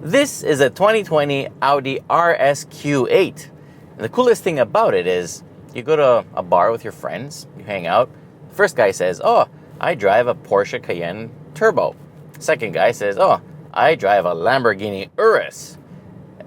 This is a 2020 Audi RS Q8. And the coolest thing about it is you go to a bar with your friends, you hang out. First guy says, "Oh, I drive a Porsche Cayenne Turbo." Second guy says, "Oh, I drive a Lamborghini Urus."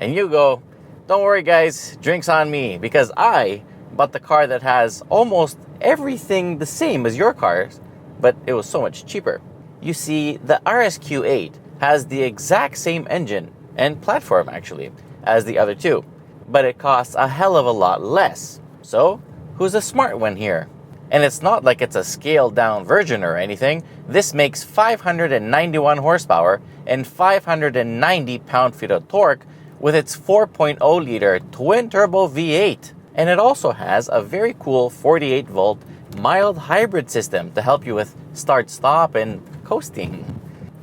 And you go, "Don't worry guys, drinks on me, because I bought the car that has almost everything the same as your cars, but it was so much cheaper." You see, the RS Q8 has the exact same engine and platform actually as the other two, but it costs a hell of a lot less. So, who's the smart one here? And it's not like it's a scaled down version or anything. This makes 591 horsepower and 590 pound-feet of torque with its 4.0 liter twin turbo V8. And it also has a very cool 48 volt mild hybrid system to help you with start stop and coasting.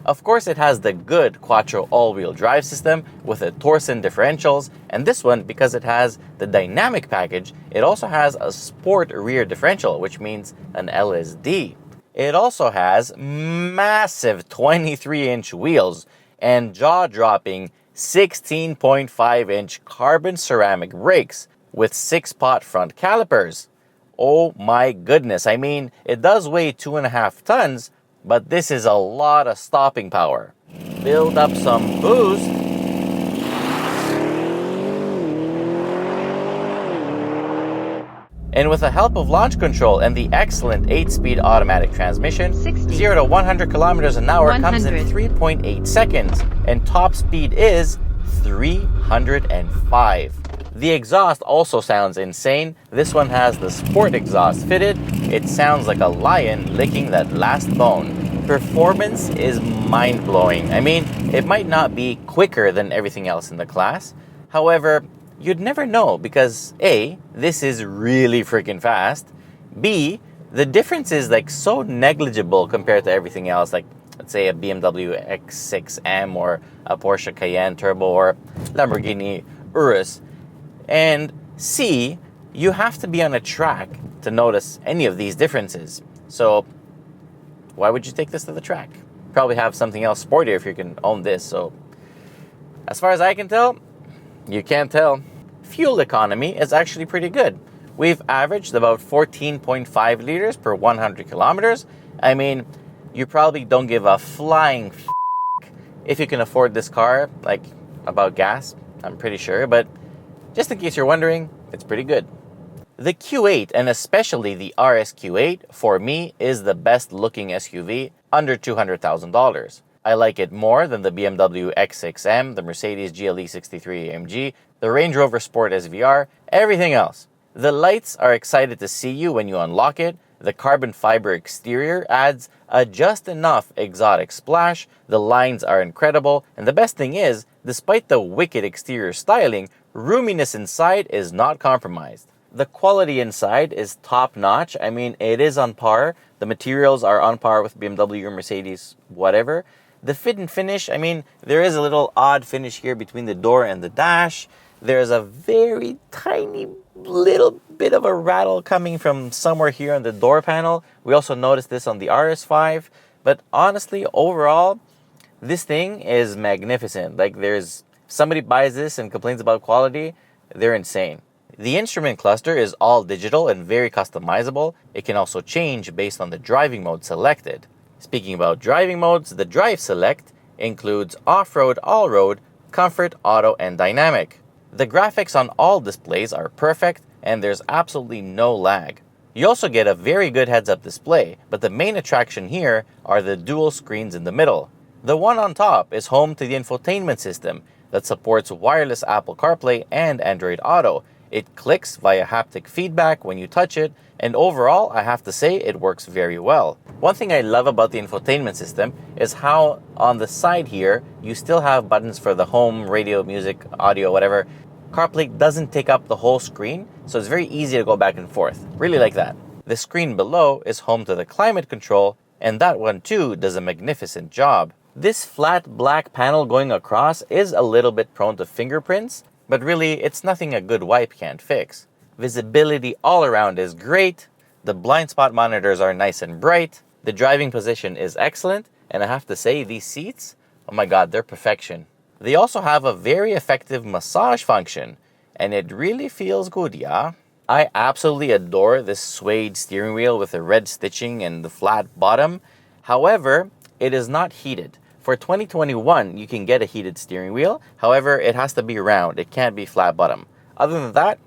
Of course, it has the good Quattro all-wheel drive system with the Torsen differentials, and this one, because it has the dynamic package, it also has a sport rear differential, which means an LSD. It also has massive 23-inch wheels and jaw-dropping 16.5-inch carbon ceramic brakes with 6-pot front calipers. Oh my goodness, I mean, it does weigh 2.5 tons, but this is a lot of stopping power. Build up some boost. And with the help of launch control and the excellent 8-speed automatic transmission, 0 to 100 kilometers an hour comes in 3.8 seconds, and top speed is 305. The exhaust also sounds insane. This one has the sport exhaust fitted. It sounds like a lion licking that last bone. Performance is mind-blowing. I mean, it might not be quicker than everything else in the class. However, you'd never know because A, this is really freaking fast. B, the difference is like so negligible compared to everything else, like let's say a BMW X6M or a Porsche Cayenne Turbo or Lamborghini Urus. And C, you have to be on a track to notice any of these differences. So why would you take this to the track? Probably have something else sportier if you can own this. So as far as I can tell, you can't tell. Fuel economy is actually pretty good. We've averaged about 14.5 liters per 100 kilometers. I mean, you probably don't give a flying if you can afford this car, like about gas, I'm pretty sure, but just in case you're wondering, it's pretty good. The Q8, and especially the RS Q8, for me is the best looking SUV under $200,000. I like it more than the BMW X6M, the Mercedes GLE 63 AMG, the Range Rover Sport SVR, everything else. The lights are excited to see you when you unlock it. The carbon fiber exterior adds a just enough exotic splash. The lines are incredible, and the best thing is, despite the wicked exterior styling, roominess inside is not compromised. The quality inside is top-notch. I mean, it is on par. The materials are on par with BMW or Mercedes, whatever. The fit and finish, I mean, there is a little odd finish here between the door and the dash. There's a very tiny little bit of a rattle coming from somewhere here on the door panel. We also noticed this on the RS5. But honestly, overall, this thing is magnificent. Like, somebody buys this and complains about quality, they're insane. The instrument cluster is all digital and very customizable. It can also change based on the driving mode selected. Speaking about driving modes, the Drive Select includes off-road, all-road, comfort, auto, and dynamic. The graphics on all displays are perfect, and there's absolutely no lag. You also get a very good heads-up display, but the main attraction here are the dual screens in the middle. The one on top is home to the infotainment system that supports wireless Apple CarPlay and Android Auto. It clicks via haptic feedback when you touch it, and overall, I have to say it works very well. One thing I love about the infotainment system is how on the side here, you still have buttons for the home, radio, music, audio, whatever. CarPlay doesn't take up the whole screen, so it's very easy to go back and forth. Really like that. The screen below is home to the climate control, and that one too does a magnificent job. This flat black panel going across is a little bit prone to fingerprints, but really it's nothing a good wipe can't fix. Visibility all around is great, the blind spot monitors are nice and bright, the driving position is excellent, and I have to say these seats, oh my god, they're perfection. They also have a very effective massage function, and it really feels good, yeah? I absolutely adore this suede steering wheel with the red stitching and the flat bottom. However, it is not heated. For 2021, you can get a heated steering wheel. However, it has to be round. It can't be flat bottom. Other than that,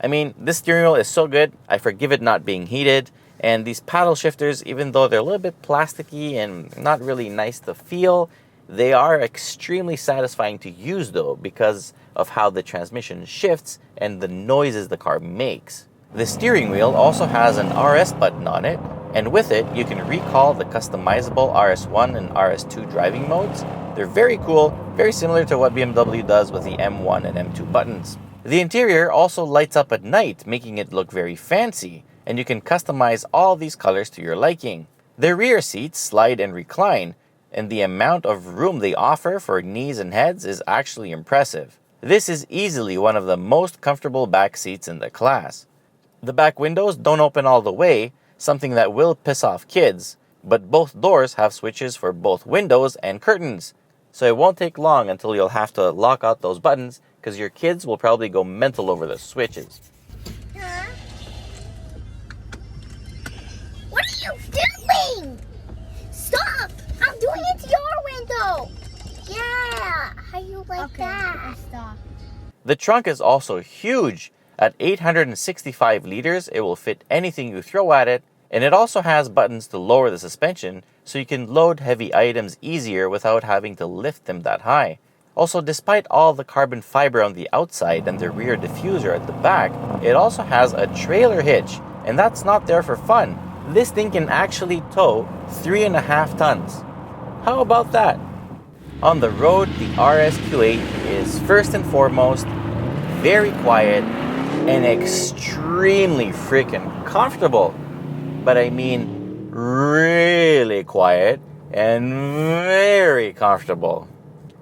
I mean, this steering wheel is so good, I forgive it not being heated. And these paddle shifters, even though they're a little bit plasticky and not really nice to feel, they are extremely satisfying to use though, because of how the transmission shifts and the noises the car makes. The steering wheel also has an RS button on it, and with it, you can recall the customizable RS1 and RS2 driving modes. They're very cool, very similar to what BMW does with the M1 and M2 buttons. The interior also lights up at night, making it look very fancy, and you can customize all these colors to your liking. The rear seats slide and recline, and the amount of room they offer for knees and heads is actually impressive. This is easily one of the most comfortable back seats in the class. The back windows don't open all the way, something that will piss off kids, but both doors have switches for both windows and curtains, so it won't take long until you'll have to lock out those buttons because your kids will probably go mental over the switches. Huh? What are you doing? Stop! I'm doing it to your window! Yeah! How you like that? Stop. The trunk is also huge. At 865 liters, it will fit anything you throw at it, and it also has buttons to lower the suspension so you can load heavy items easier without having to lift them that high. Also, despite all the carbon fiber on the outside and the rear diffuser at the back, it also has a trailer hitch, and that's not there for fun. This thing can actually tow 3.5 tons. How about that? On the road, the RS Q8 is first and foremost very quiet and extremely freaking comfortable. But I mean really quiet and very comfortable.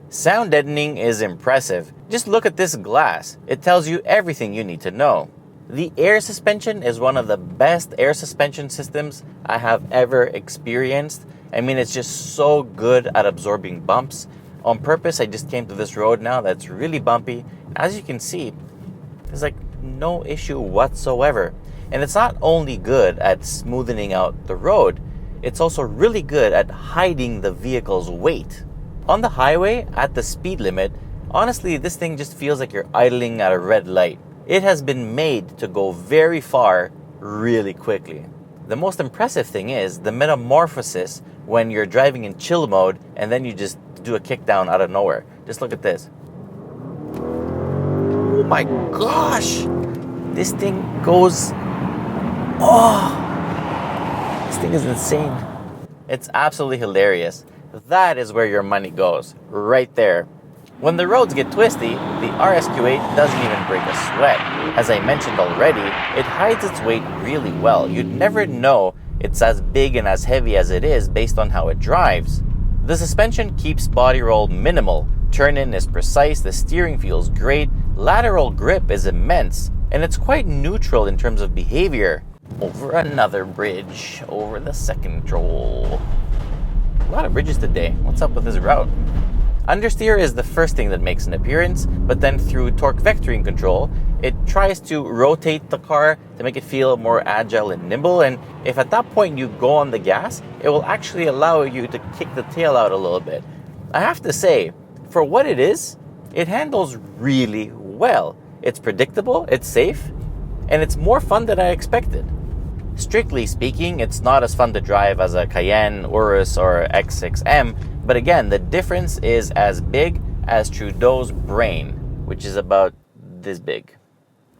Sound deadening is impressive. Just look at this glass. It tells you everything you need to know. The air suspension is one of the best air suspension systems I have ever experienced. I mean, it's just so good at absorbing bumps. On purpose, I just came to this road now that's really bumpy. As you can see, there's like no issue whatsoever. And it's not only good at smoothing out the road, it's also really good at hiding the vehicle's weight. On the highway, at the speed limit, honestly, this thing just feels like you're idling at a red light. It has been made to go very far really quickly. The most impressive thing is the metamorphosis when you're driving in chill mode and then you just do a kickdown out of nowhere. Just look at this. Oh my gosh! This thing goes... Oh! This thing is insane. It's absolutely hilarious. That is where your money goes, right there. When the roads get twisty, the RS Q8 doesn't even break a sweat. As I mentioned already, it hides its weight really well. You'd never know it's as big and as heavy as it is based on how it drives. The suspension keeps body roll minimal, turn-in is precise, the steering feels great, lateral grip is immense, and it's quite neutral in terms of behavior. Over another bridge, over the second troll. A lot of bridges today. What's up with this route? Understeer is the first thing that makes an appearance, but then through torque vectoring control, it tries to rotate the car to make it feel more agile and nimble, and if at that point you go on the gas, it will actually allow you to kick the tail out a little bit. I have to say, for what it is, it handles really well. It's predictable, it's safe, and it's more fun than I expected. Strictly speaking, it's not as fun to drive as a Cayenne, Urus, or X6M, but again, the difference is as big as Trudeau's brain, which is about this big.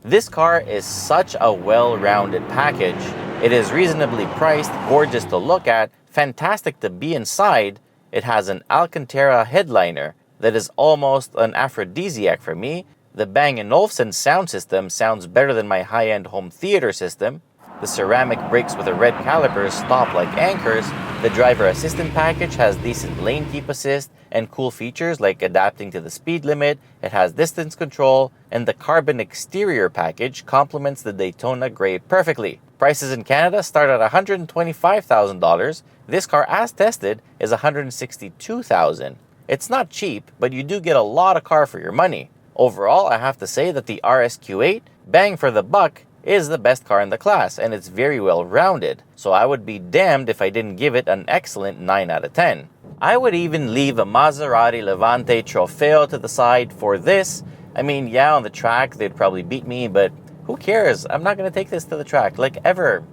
This car is such a well-rounded package. It is reasonably priced, gorgeous to look at, fantastic to be inside. It has an Alcantara headliner that is almost an aphrodisiac for me. The Bang & Olufsen sound system sounds better than my high-end home theater system. The ceramic brakes with the red calipers stop like anchors. The driver assistant package has decent lane keep assist and cool features like adapting to the speed limit. It has distance control, and the carbon exterior package complements the Daytona Grey perfectly. Prices in Canada start at $125,000. This car, as tested, is $162,000. It's not cheap, but you do get a lot of car for your money. Overall, I have to say that the RS Q8, bang for the buck, is the best car in the class, and it's very well rounded. So I would be damned if I didn't give it an excellent 9 out of 10. I would even leave a Maserati Levante Trofeo to the side for this. I mean, yeah, on the track, they'd probably beat me, but who cares? I'm not going to take this to the track, like, ever.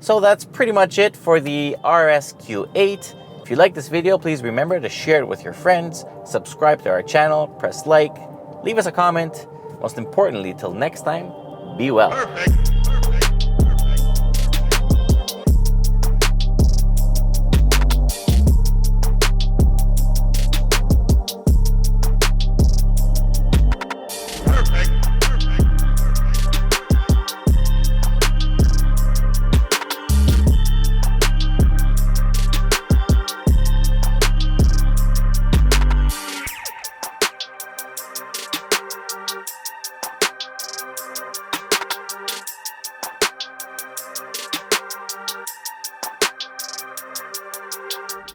So that's pretty much it for the RS Q8. If you like this video, please remember to share it with your friends, subscribe to our channel, press like, leave us a comment. Most importantly, till next time, be well. Perfect.